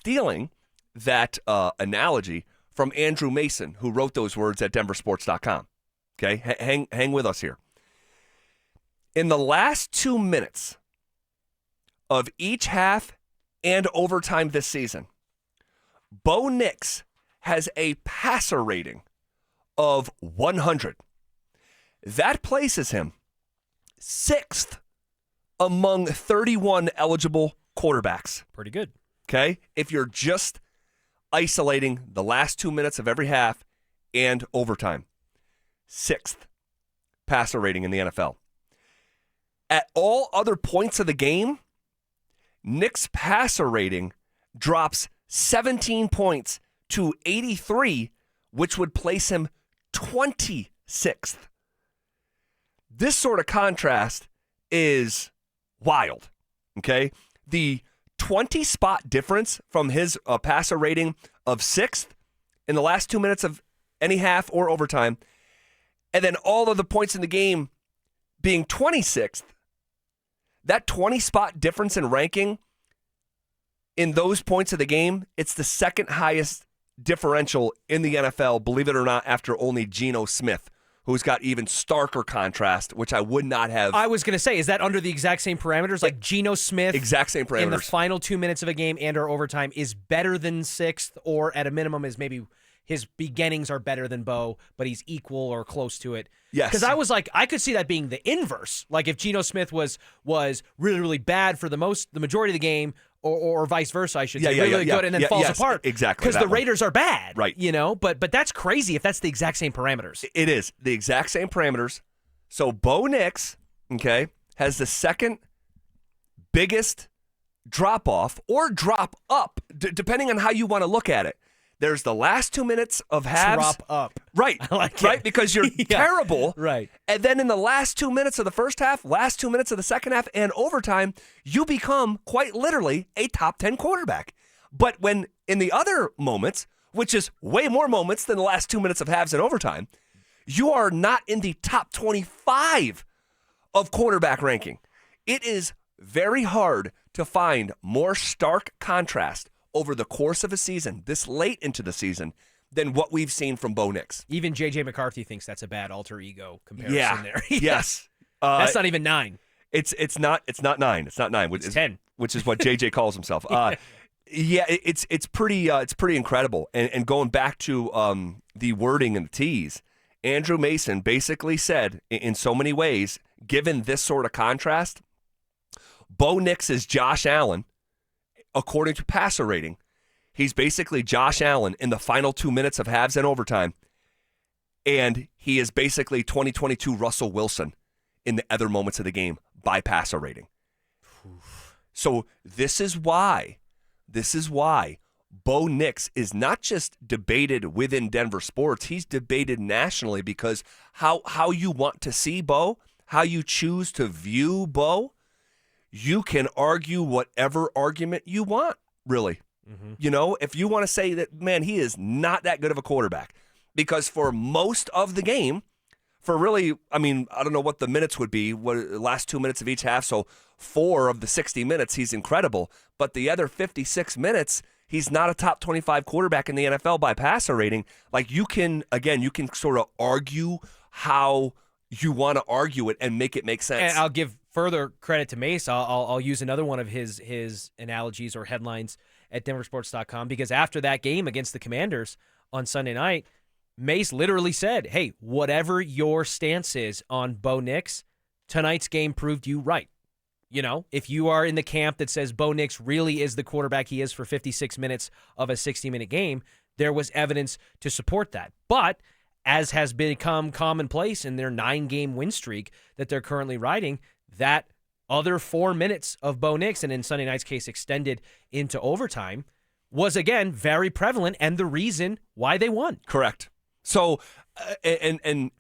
stealing that analogy from Andrew Mason, who wrote those words at denversports.com. Okay, hang with us here. In the last 2 minutes of each half and overtime this season, Bo Nix has a passer rating of 100. That places him 6th among 31 eligible quarterbacks. Pretty good. Okay? If you're just isolating the last 2 minutes of every half and overtime. 6th passer rating in the NFL. At all other points of the game, Nick's passer rating drops 17 points to 83, which would place him 26th. This sort of contrast is wild, okay? The 20-spot difference from his passer rating of 6th in the last 2 minutes of any half or overtime, and then all of the points in the game being 26th, that 20-spot difference in ranking in those points of the game, it's the second highest differential in the NFL, believe it or not, after only Geno Smith, who's got even starker contrast, which I would not have. I was going to say, is that under the exact same parameters? Like Geno Smith, exact same parameters, in the final 2 minutes of a game and or overtime is better than 6th, or at a minimum is maybe his beginnings are better than Bo, but he's equal or close to it. Yes. Because I was like, I could see that being the inverse. Like if Geno Smith was really, really bad for the majority of the game, or vice versa, I should say, really good, and then falls apart. Exactly. Because the Raiders are bad. Right. You know, but that's crazy if that's the exact same parameters. It is the exact same parameters. So Bo Nix, okay, has the second biggest drop off or drop up, depending on how you want to look at it. There's the last 2 minutes of halves. Drop up. Right. I like right? it. Because you're terrible. Right. And then in the last 2 minutes of the first half, last 2 minutes of the second half, and overtime, you become quite literally a top 10 quarterback. But when in the other moments, which is way more moments than the last 2 minutes of halves and overtime, you are not in the top 25 of quarterback ranking. It is very hard to find more stark contrast over the course of a season, this late into the season, than what we've seen from Bo Nix. Even J.J. McCarthy thinks that's a bad alter ego comparison there. Yes. That's not even 9. It's not 9. It's not 9. It's 10. Which is what J.J. calls himself. It's pretty incredible. And going back to the wording and the tease, Andrew Mason basically said, in so many ways, given this sort of contrast, Bo Nix is Josh Allen. According to passer rating, he's basically Josh Allen in the final 2 minutes of halves and overtime. And he is basically 2022 Russell Wilson in the other moments of the game by passer rating. So this is why Bo Nix is not just debated within Denver sports, he's debated nationally, because how you want to see Bo, how you choose to view Bo, you can argue whatever argument you want, really. Mm-hmm. You know, if you want to say that, man, he is not that good of a quarterback, because for most of the game, for really, I mean, I don't know what the minutes would be, last 2 minutes of each half, so 4 of the 60 minutes, he's incredible. But the other 56 minutes, he's not a top 25 quarterback in the NFL by passer rating. Like, you can sort of argue how you want to argue it and make it make sense. And I'll give further credit to Mace. I'll use another one of his analogies or headlines at denversports.com, because after that game against the Commanders on Sunday night, Mace literally said, hey, whatever your stance is on Bo Nix, tonight's game proved you right. You know, if you are in the camp that says Bo Nix really is the quarterback he is for 56 minutes of a 60-minute game, there was evidence to support that. But as has become commonplace in their 9-game win streak that they're currently riding, that other 4 minutes of Bo Nix, and in Sunday night's case extended into overtime, was again very prevalent and the reason why they won. Correct. So, and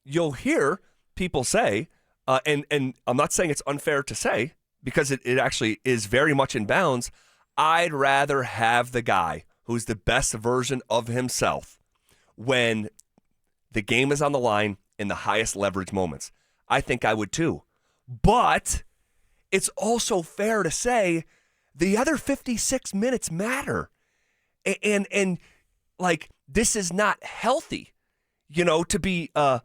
you'll hear people say, and I'm not saying it's unfair to say, because it actually is very much in bounds, I'd rather have the guy who's the best version of himself when the game is on the line in the highest leverage moments. I think I would too. But it's also fair to say the other 56 minutes matter. And like, this is not healthy, to be a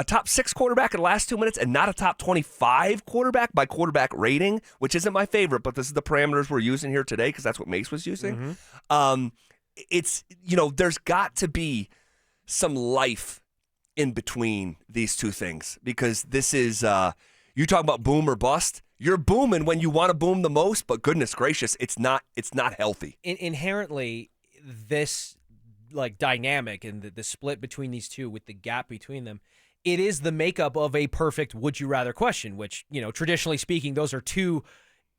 top 6 quarterback in the last 2 minutes and not a top 25 quarterback by quarterback rating, which isn't my favorite, but this is the parameters we're using here today because that's what Mace was using. It's, there's got to be some life in between these two things, because this is, you talk about boom or bust. You're booming when you want to boom the most, but goodness gracious, it's not healthy. Inherently, this dynamic and the split between these two with the gap between them, it is the makeup of a perfect would you rather question, which, traditionally speaking, those are two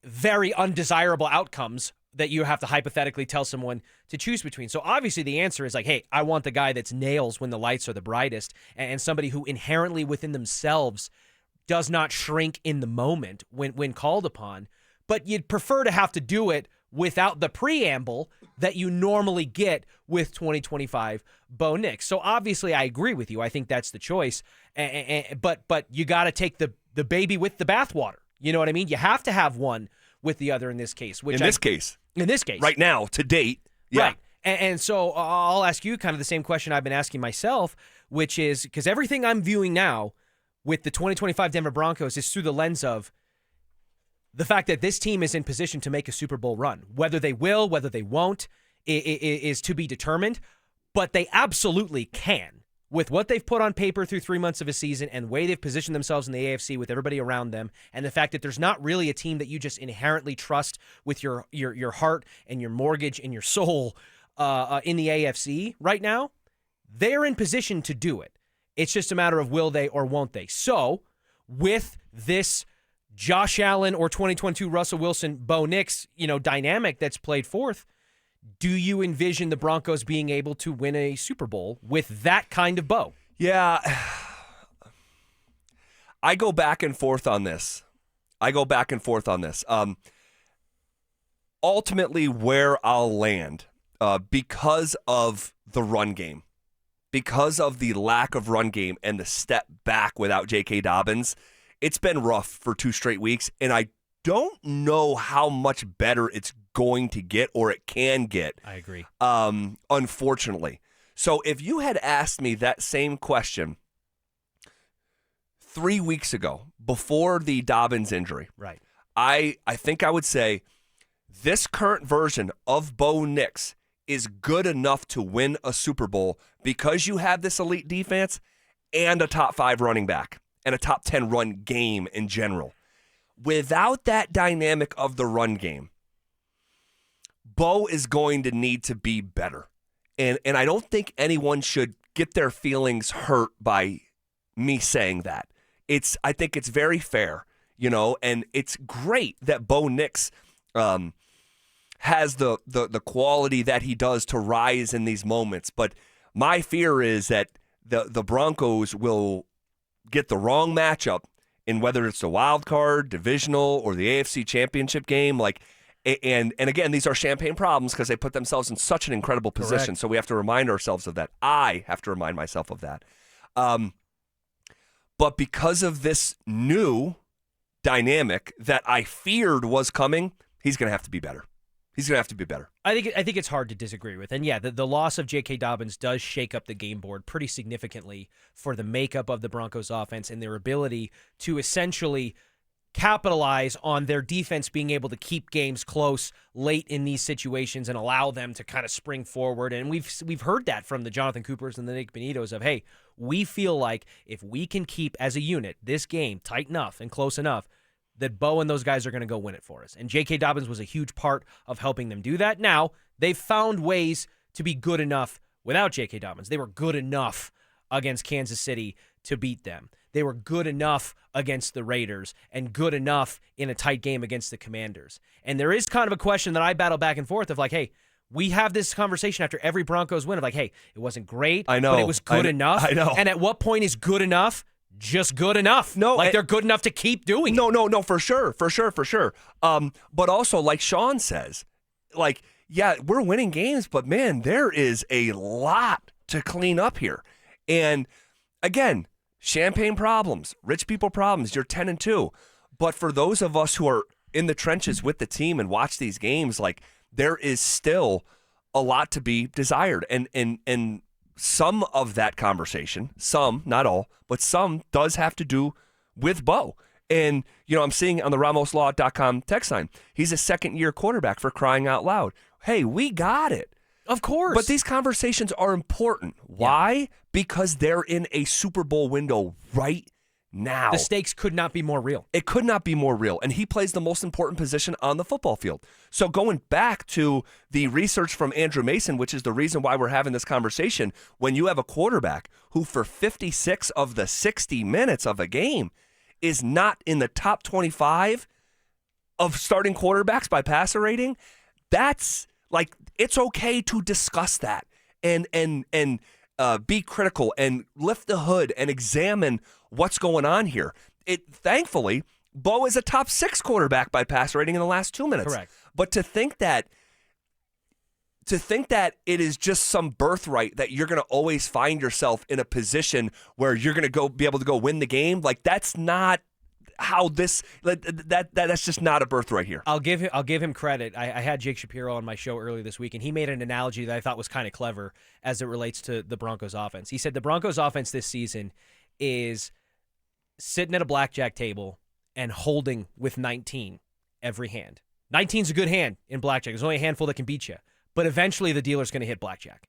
very undesirable outcomes that you have to hypothetically tell someone to choose between. So obviously the answer is hey, I want the guy that's nails when the lights are the brightest, and somebody who inherently within themselves does not shrink in the moment when called upon. But you'd prefer to have to do it without the preamble that you normally get with 2025 Bo Nix. So obviously I agree with you. I think that's the choice. But you got to take the baby with the bathwater. You know what I mean? You have to have one with the other in this case. In this case. Right now, to date. Yeah. Right. And so I'll ask you kind of the same question I've been asking myself, which is, because everything I'm viewing now with the 2025 Denver Broncos is through the lens of the fact that this team is in position to make a Super Bowl run. Whether they will, whether they won't, is to be determined. But they absolutely can. With what they've put on paper through 3 months of a season and the way they've positioned themselves in the AFC with everybody around them, and the fact that there's not really a team that you just inherently trust with your heart and your mortgage and your soul in the AFC right now, they're in position to do it. It's just a matter of will they or won't they. So with this Josh Allen or 2022 Russell Wilson, Bo Nix, dynamic that's played forth, do you envision the Broncos being able to win a Super Bowl with that kind of Bo? Yeah. I go back and forth on this. Ultimately, where I'll land, because of the run game, because of the lack of run game and the step back without J.K. Dobbins, it's been rough for 2 straight weeks, and I don't know how much better it's going to get or it can get. I agree. Unfortunately. So if you had asked me that same question 3 weeks ago, before the Dobbins injury, right, I think I would say this current version of Bo Nix is good enough to win a Super Bowl because you have this elite defense and a top 5 running back and a top 10 run game in general. Without that dynamic of the run game, Bo is going to need to be better. And I don't think anyone should get their feelings hurt by me saying that. I think it's very fair, and it's great that Bo Nix has the quality that he does to rise in these moments. But my fear is that the Broncos will get the wrong matchup in whether it's the wild card, divisional, or the AFC championship game. And again, these are champagne problems because they put themselves in such an incredible position. Correct. So we have to remind ourselves of that. I have to remind myself of that. But because of this new dynamic that I feared was coming, he's going to have to be better. I think it's hard to disagree with. And yeah, the loss of J.K. Dobbins does shake up the game board pretty significantly for the makeup of the Broncos offense and their ability to essentially capitalize on their defense being able to keep games close late in these situations and allow them to kind of spring forward. And we've heard that from the Jonathan Coopers and the Nick Bonitos of, hey, we feel like if we can keep as a unit this game tight enough and close enough, that Bo and those guys are going to go win it for us. And J.K. Dobbins was a huge part of helping them do that. Now, they've found ways to be good enough without J.K. Dobbins. They were good enough against Kansas City to beat them. They were good enough against the Raiders and good enough in a tight game against the Commanders. And there is kind of a question that I battle back and forth of hey, we have this conversation after every Broncos win of hey, it wasn't great, I know, but it was good enough. I know. And at what point is good enough just good enough? No, they're good enough to keep doing it. No, for sure. But also, like Sean says, yeah, we're winning games, but man, there is a lot to clean up here. And again, champagne problems, rich people problems. You're 10-2, but for those of us who are in the trenches with the team and watch these games, there is still a lot to be desired. And some of that conversation, some, not all, but some does have to do with Bo. And, I'm seeing on the RamosLaw.com text line, he's a second-year quarterback, for crying out loud. Hey, we got it. Of course. But these conversations are important. Why? Yeah. Because they're in a Super Bowl window right now. The stakes could not be more real. It could not be more real. And he plays the most important position on the football field. So going back to the research from Andrew Mason, which is the reason why we're having this conversation, when you have a quarterback who for 56 of the 60 minutes of a game is not in the top 25 of starting quarterbacks by passer rating, that's like, it's okay to discuss that and be critical and lift the hood and examine what's going on here. Thankfully, Bo is a top 6 quarterback by passer rating in the last 2 minutes. Correct. But to think that it is just some birthright that you're going to always find yourself in a position where you're going to be able to go win the game, like, that's not how this that's just not a birthright here. I'll give him credit. I had Jake Shapiro on my show earlier this week, and he made an analogy that I thought was kind of clever as it relates to the Broncos offense. He said the Broncos offense this season is sitting at a blackjack table and holding with 19 every hand. 19's a good hand in blackjack. There's only a handful that can beat you. But eventually the dealer's going to hit blackjack.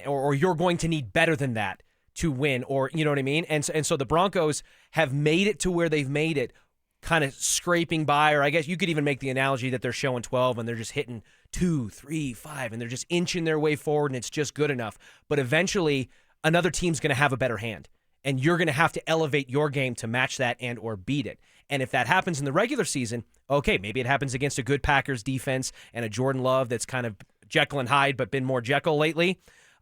Or you're going to need better than that to win, or you know what I mean? And so the Broncos have made it to where they've made it, kind of scraping by, or I guess you could even make the analogy that they're showing 12 and they're just hitting 2, 3, 5, and they're just inching their way forward, and it's just good enough. But eventually another team's going to have a better hand, and you're going to have to elevate your game to match that and or beat it. And if that happens in the regular season, okay, maybe it happens against a good Packers defense and a Jordan Love that's kind of Jekyll and Hyde but been more Jekyll lately.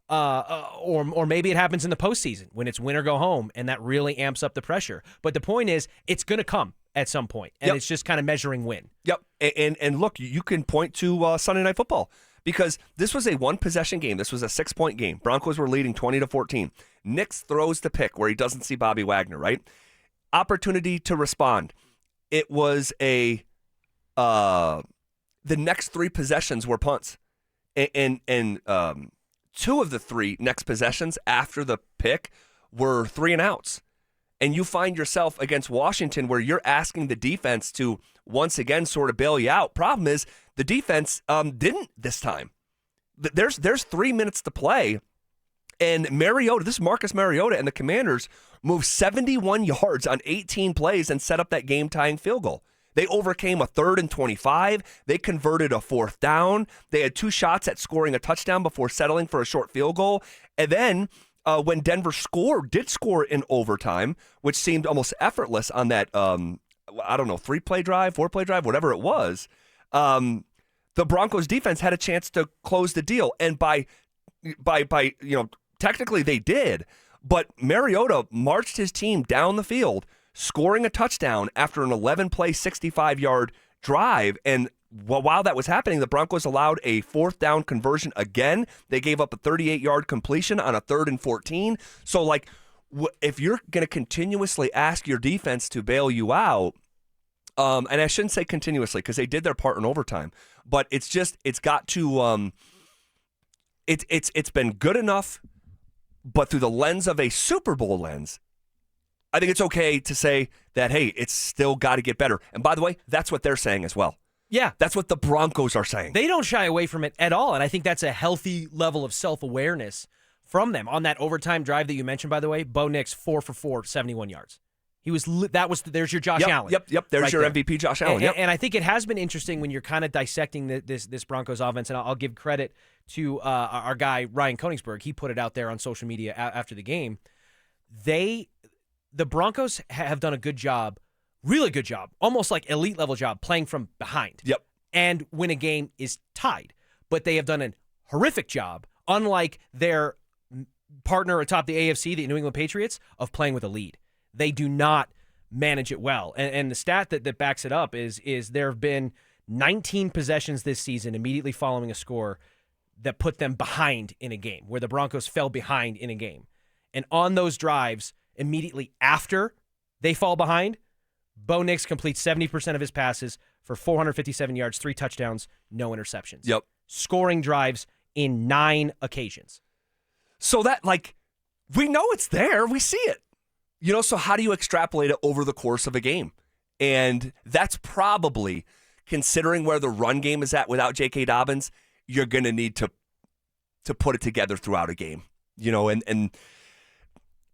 Or maybe it happens in the postseason when it's win or go home, and that really amps up the pressure. But the point is, it's going to come at some point, and it's just kind of measuring win. Yep. And look, you can point to Sunday Night Football, because this was a one-possession game. This was a 6-point game. Broncos were leading 20-14. Nix throws the pick where he doesn't see Bobby Wagner, right? Opportunity to respond. It was the next 3 possessions were punts. And 2 of the 3 next possessions after the pick were 3-and-outs. And you find yourself against Washington where you're asking the defense to once again sort of bail you out. Problem is, the defense didn't this time. There's 3 minutes to play, and Mariota, this is Marcus Mariota, and the Commanders moved 71 yards on 18 plays and set up that game-tying field goal. They overcame a 3rd and 25. They converted a 4th down. They had 2 shots at scoring a touchdown before settling for a short field goal. And then when Denver did score in overtime, which seemed almost effortless on that, 3-play drive, 4-play drive, whatever it was, the Broncos defense had a chance to close the deal. And by technically they did, but Mariota marched his team down the field, scoring a touchdown after an 11-play, 65-yard drive. And while that was happening, the Broncos allowed a 4th down conversion again. They gave up a 38-yard completion on a 3rd and 14. So, if you're going to continuously ask your defense to bail you out, and I shouldn't say continuously because they did their part in overtime, but it's got to it's been good enough, but through the lens of a Super Bowl lens, I think it's okay to say that, hey, it's still got to get better. And by the way, that's what they're saying as well. Yeah. That's what the Broncos are saying. They don't shy away from it at all, and I think that's a healthy level of self-awareness from them. On that overtime drive that you mentioned, by the way, Bo Nix, 4 for 4, 71 yards. There's your Josh Allen. Yep. There's right your there. MVP Josh Allen. And I think it has been interesting when you're kind of dissecting this Broncos offense, and I'll give credit to our guy, Ryan Koenigsberg. He put it out there on social media after the game. The Broncos have done a good job, really good job, almost like elite level job, playing from behind. Yep. And when a game is tied. But they have done a horrific job, unlike their partner atop the AFC, the New England Patriots, of playing with a lead. They do not manage it well. And the stat that backs it up is there have been 19 possessions this season immediately following a score that put them behind in a game, where the Broncos fell behind in a game. And on those drives, immediately after they fall behind, Bo Nix completes 70% of his passes for 457 yards, 3 touchdowns, no interceptions. Yep. Scoring drives in 9 occasions. So that, like, we know it's there. We see it. So how do you extrapolate it over the course of a game? And that's probably, considering where the run game is at without J.K. Dobbins, you're going to need to put it together throughout a game. And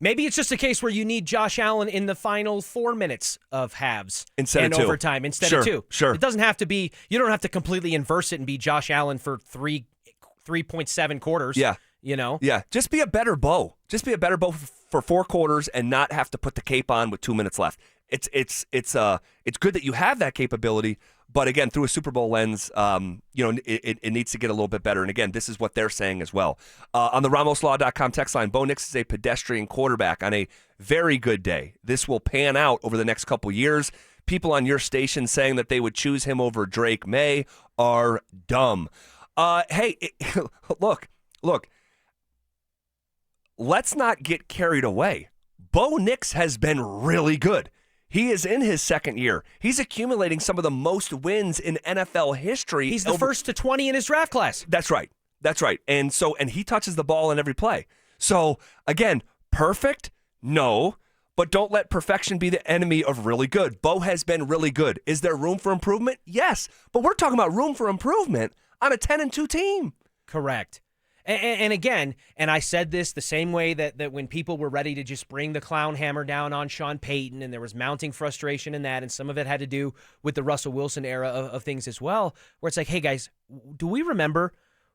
maybe it's just a case where you need Josh Allen in the final 4 minutes of halves instead and of 2. overtime instead of 2. Sure. It doesn't have to be, you don't have to completely inverse it and be Josh Allen for 3.7 quarters. Yeah. Yeah. Just be a better Bo. Just be a better Bo for 4 quarters and not have to put the cape on with 2 minutes left. It's good that you have that capability, but again, through a Super Bowl lens, it needs to get a little bit better. And again, this is what they're saying as well. On the RamosLaw.com text line, Bo Nix is a pedestrian quarterback on a very good day. This will pan out over the next couple years. People on your station saying that they would choose him over Drake May are dumb. Look. Let's not get carried away. Bo Nix has been really good. He is in his second year. He's accumulating some of the most wins in NFL history. He's the first to 20 in his draft class. That's right. And he touches the ball in every play. So again, perfect? No. But don't let perfection be the enemy of really good. Bo has been really good. Is there room for improvement? Yes. But we're talking about room for improvement on a 10-2 team. Correct. And again, and I said this the same way that when people were ready to just bring the clown hammer down on Sean Payton, and there was mounting frustration in that, and some of it had to do with the Russell Wilson era of things as well, where it's like, hey, guys, do we remember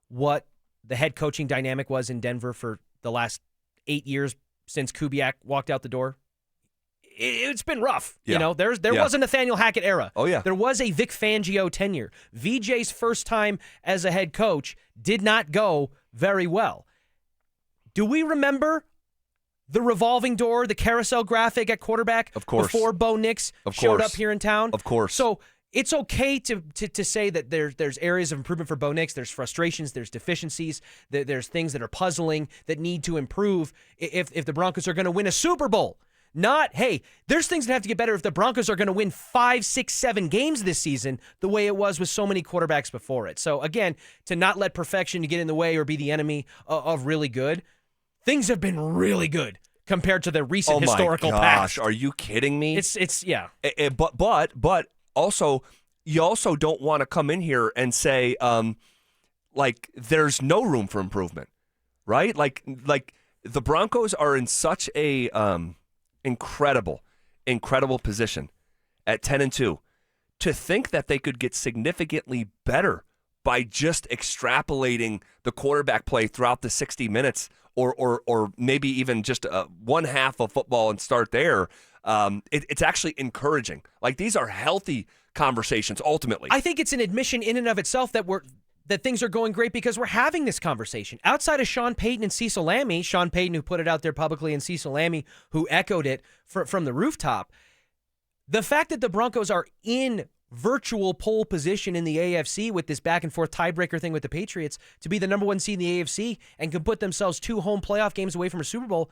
what the head coaching dynamic was in Denver for the last 8 years since Kubiak walked out the door? It's been rough. Yeah. There was a Nathaniel Hackett era. Oh, yeah. There was a Vic Fangio tenure. VJ's first time as a head coach did not go very well. Do we remember the revolving door, the carousel graphic at quarterback? Of course. Before Bo Nix showed up here in town? Of course. So it's okay to say that there's areas of improvement for Bo Nix. There's frustrations. There's deficiencies. There's things that are puzzling that need to improve if the Broncos are going to win a Super Bowl. Not, hey, there's things that have to get better if the Broncos are going to win 5, 6, 7 games this season the way it was with so many quarterbacks before it. So, again, to not let perfection get in the way or be the enemy of really good, things have been really good compared to the recent historical past. Are you kidding me? It's yeah. But also, you also don't want to come in here and say, there's no room for improvement, right? Like the Broncos are in such a incredible position at 10-2. To think that they could get significantly better by just extrapolating the quarterback play throughout the 60 minutes or maybe even just one half of football and start there, it's actually encouraging. Like, these are healthy conversations ultimately. I think it's an admission in and of itself that things are going great because we're having this conversation. Outside of Sean Payton and Cecil Lammey, Sean Payton who put it out there publicly and Cecil Lammey who echoed it from the rooftop, the fact that the Broncos are in virtual pole position in the AFC with this back-and-forth tiebreaker thing with the Patriots to be the number 1 seed in the AFC and can put themselves 2 home playoff games away from a Super Bowl,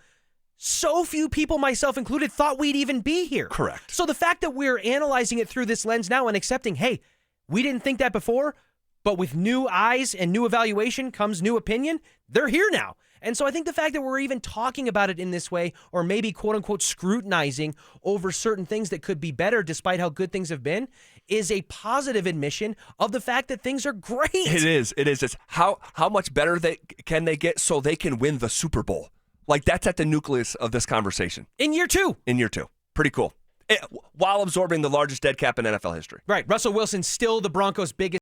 so few people, myself included, thought we'd even be here. Correct. So the fact that we're analyzing it through this lens now and accepting, hey, we didn't think that before, but with new eyes and new evaluation comes new opinion, they're here now. And so I think the fact that we're even talking about it in this way, or maybe quote-unquote scrutinizing over certain things that could be better despite how good things have been, is a positive admission of the fact that things are great. It is. It's how much better can they get so they can win the Super Bowl? Like, that's at the nucleus of this conversation. In year 2. Pretty cool. While absorbing the largest dead cap in NFL history. Right. Russell Wilson's still the Broncos' biggest